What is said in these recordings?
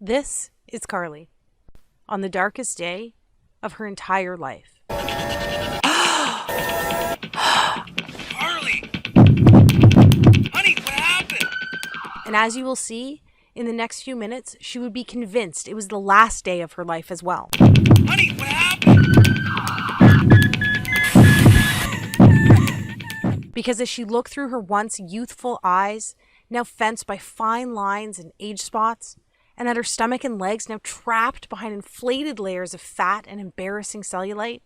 This is Carly on the darkest day of her entire life. Carly! Honey, what happened? And as you will see, in the next few minutes, she would be convinced it was the last day of her life as well. Honey, what happened? Because as she looked through her once youthful eyes, now fenced by fine lines and age spots, and at her stomach and legs now trapped behind inflated layers of fat and embarrassing cellulite,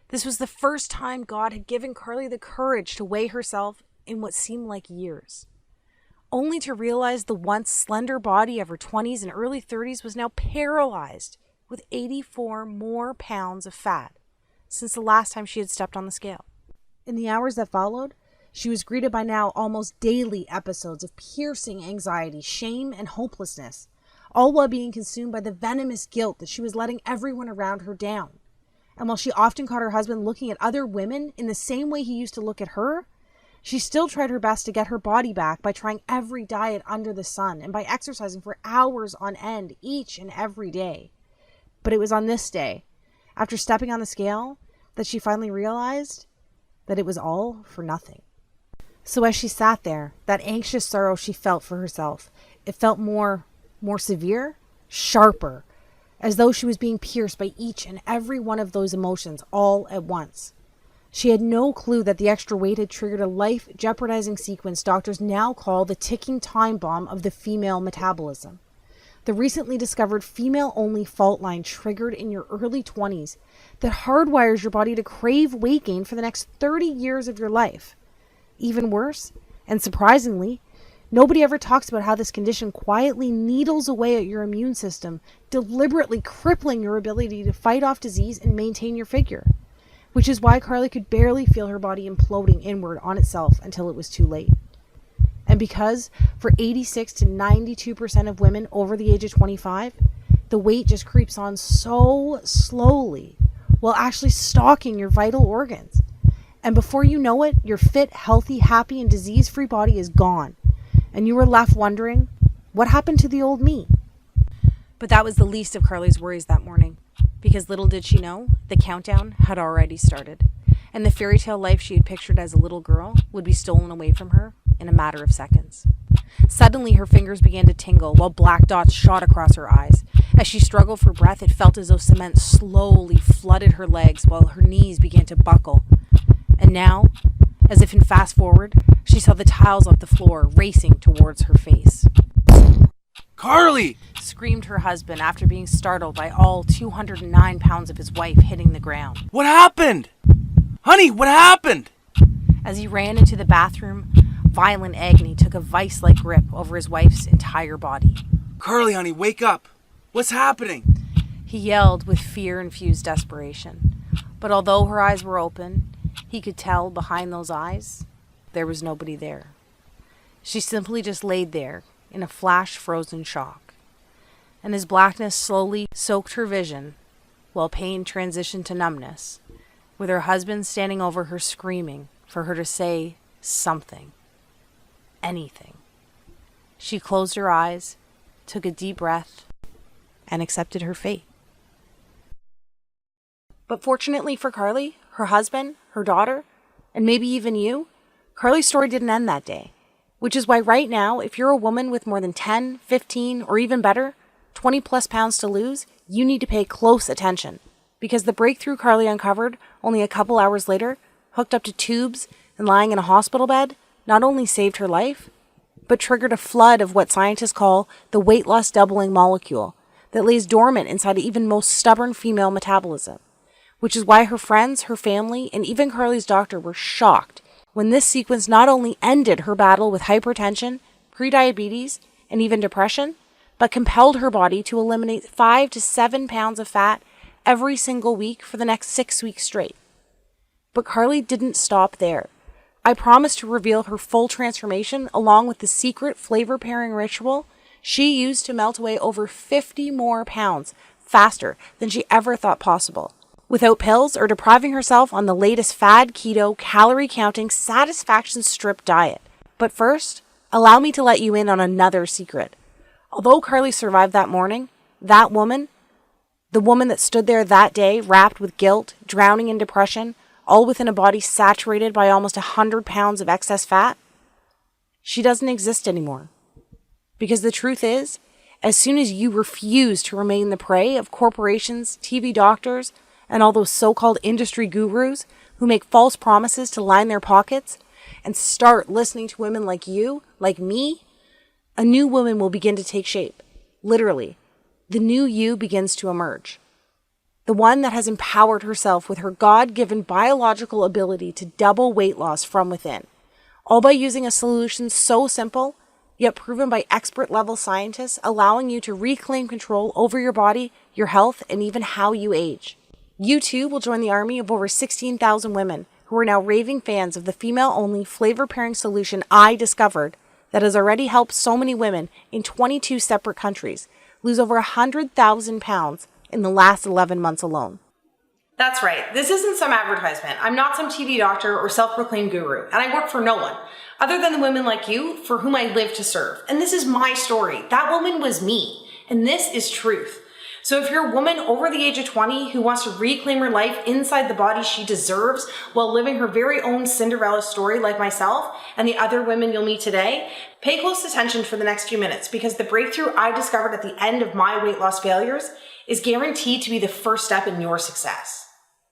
this was the first time God had given Carly the courage to weigh herself in what seemed like years, only to realize the once slender body of her 20s and early 30s was now paralyzed with 84 more pounds of fat since the last time she had stepped on the scale. In the hours that followed, she was greeted by now almost daily episodes of piercing anxiety, shame, and hopelessness, all while being consumed by the venomous guilt that she was letting everyone around her down. And while she often caught her husband looking at other women in the same way he used to look at her, she still tried her best to get her body back by trying every diet under the sun and by exercising for hours on end each and every day. But it was on this day, after stepping on the scale, that she finally realized that it was all for nothing. So as she sat there, that anxious sorrow she felt for herself, it felt more severe, sharper, as though she was being pierced by each and every one of those emotions all at once. She had no clue that the extra weight had triggered a life-jeopardizing sequence doctors now call the ticking time bomb of the female metabolism. The recently discovered female-only fault line triggered in your early 20s that hardwires your body to crave weight gain for the next 30 years of your life. Even worse, and surprisingly, nobody ever talks about how this condition quietly needles away at your immune system, deliberately crippling your ability to fight off disease and maintain your figure. Which is why Carly could barely feel her body imploding inward on itself until it was too late. And because for 86 to 92% of women over the age of 25, the weight just creeps on so slowly while actually stalking your vital organs. And before you know it, your fit, healthy, happy, and disease-free body is gone. And you were left wondering, what happened to the old me? But that was the least of Carly's worries that morning, because little did she know, the countdown had already started, and the fairy tale life she had pictured as a little girl would be stolen away from her in a matter of seconds. Suddenly, her fingers began to tingle while black dots shot across her eyes. As she struggled for breath, it felt as though cement slowly flooded her legs while her knees began to buckle. And now, as if in fast forward, she saw the tiles of the floor racing towards her face. Carly! Screamed her husband after being startled by all 209 pounds of his wife hitting the ground. What happened? Honey, what happened? As he ran into the bathroom, violent agony took a vice-like grip over his wife's entire body. Carly, honey, wake up. What's happening? He yelled with fear-infused desperation. But although her eyes were open, he could tell behind those eyes, there was nobody there. She simply just laid there in a flash-frozen shock. And as blackness slowly soaked her vision, while pain transitioned to numbness, with her husband standing over her screaming for her to say something, anything, she closed her eyes, took a deep breath, and accepted her fate. But fortunately for Carly, her husband, her daughter, and maybe even you, Carly's story didn't end that day. Which is why right now, if you're a woman with more than 10, 15, or even better, 20 plus pounds to lose, you need to pay close attention. Because the breakthrough Carly uncovered only a couple hours later, hooked up to tubes and lying in a hospital bed, not only saved her life, but triggered a flood of what scientists call the weight loss doubling molecule that lays dormant inside even most stubborn female metabolism. Which is why her friends, her family, and even Carly's doctor were shocked when this sequence not only ended her battle with hypertension, prediabetes, and even depression, but compelled her body to eliminate 5 to 7 pounds of fat every single week for the next 6 weeks straight. But Carly didn't stop there. I promised to reveal her full transformation along with the secret flavor pairing ritual she used to melt away over 50 more pounds faster than she ever thought possible, without pills or depriving herself on the latest fad keto, calorie-counting, satisfaction strip diet. But first, allow me to let you in on another secret. Although Carly survived that morning, That woman, the woman that stood there that day, wrapped with guilt, drowning in depression, all within a body saturated by almost 100 pounds of excess fat, she doesn't exist anymore. Because the truth is, as soon as you refuse to remain the prey of corporations, TV doctors, and all those so-called industry gurus who make false promises to line their pockets, and start listening to women like you, like me, a new woman will begin to take shape. Literally, the new you begins to emerge. The one that has empowered herself with her God-given biological ability to double weight loss from within, all by using a solution so simple, yet proven by expert-level scientists, allowing you to reclaim control over your body, your health, and even how you age. You too will join the army of over 16,000 women who are now raving fans of the female-only flavor pairing solution I discovered that has already helped so many women in 22 separate countries lose over 100,000 pounds in the last 11 months alone. That's right. This isn't some advertisement. I'm not some TV doctor or self-proclaimed guru, and I work for no one other than the women like you for whom I live to serve. And this is my story. That woman was me, and this is truth. So if you're a woman over the age of 20 who wants to reclaim her life inside the body she deserves while living her very own Cinderella story like myself and the other women you'll meet today, pay close attention for the next few minutes, because the breakthrough I discovered at the end of my weight loss failures is guaranteed to be the first step in your success.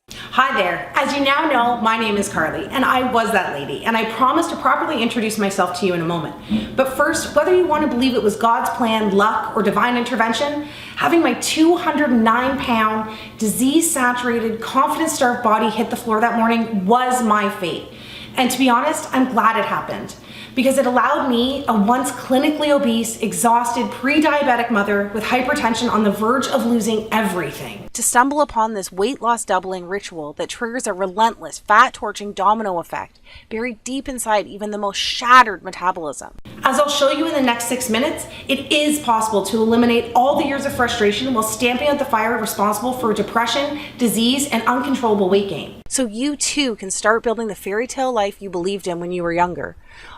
Hi there. As you now know, my name is Carly, and I was that lady, and I promise to properly introduce myself to you in a moment. But first, whether you want to believe it was God's plan, luck, or divine intervention, having my 209-pound, disease-saturated, confidence-starved body hit the floor that morning was my fate. And to be honest, I'm glad it happened, because it allowed me, a once clinically obese, exhausted, pre-diabetic mother with hypertension on the verge of losing everything, to stumble upon this weight loss doubling ritual that triggers a relentless, fat-torching domino effect buried deep inside even the most shattered metabolism. As I'll show you in the next 6 minutes, it is possible to eliminate all the years of frustration while stamping out the fire responsible for depression, disease, and uncontrollable weight gain. So you too can start building the fairy tale life you believed in when you were younger.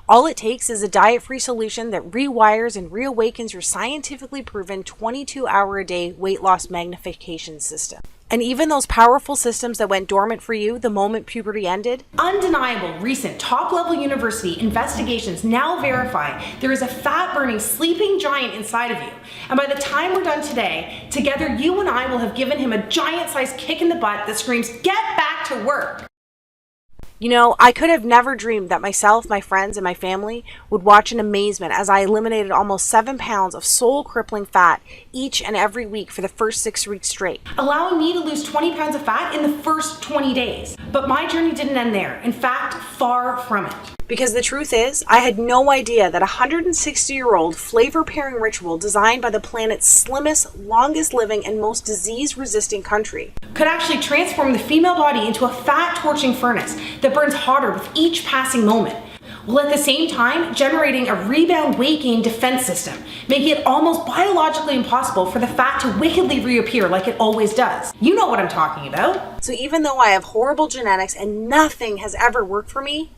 All it takes is a diet-free solution that rewires and reawakens your scientifically proven 22-hour-a-day weight loss magnification system. And even those powerful systems that went dormant for you the moment puberty ended? Undeniable recent top-level university investigations now verify there is a fat-burning sleeping giant inside of you. And by the time we're done today, together you and I will have given him a giant-sized kick in the butt that screams, "Get back to work!" You know, I could have never dreamed that myself, my friends, and my family would watch in amazement as I eliminated almost 7 pounds of soul-crippling fat each and every week for the first 6 weeks straight, allowing me to lose 20 pounds of fat in the first 20 days. But my journey didn't end there. In fact, far from it. Because the truth is, I had no idea that a 160-year-old flavor pairing ritual designed by the planet's slimmest, longest living, and most disease-resistant country could actually transform the female body into a fat-torching furnace that burns hotter with each passing moment, while at the same time generating a rebound weight gain defense system, making it almost biologically impossible for the fat to wickedly reappear like it always does. You know what I'm talking about. So even though I have horrible genetics and nothing has ever worked for me,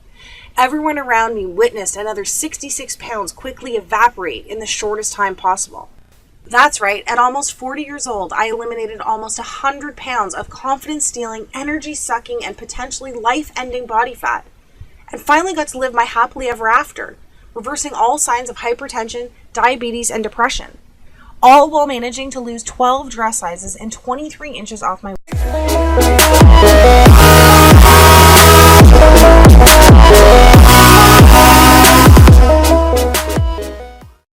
everyone around me witnessed another 66 pounds quickly evaporate in the shortest time possible. That's right, at almost 40 years old, I eliminated almost 100 pounds of confidence-stealing, energy-sucking, and potentially life-ending body fat, and finally got to live my happily ever after, reversing all signs of hypertension, diabetes, and depression, all while managing to lose 12 dress sizes and 23 inches off my waist.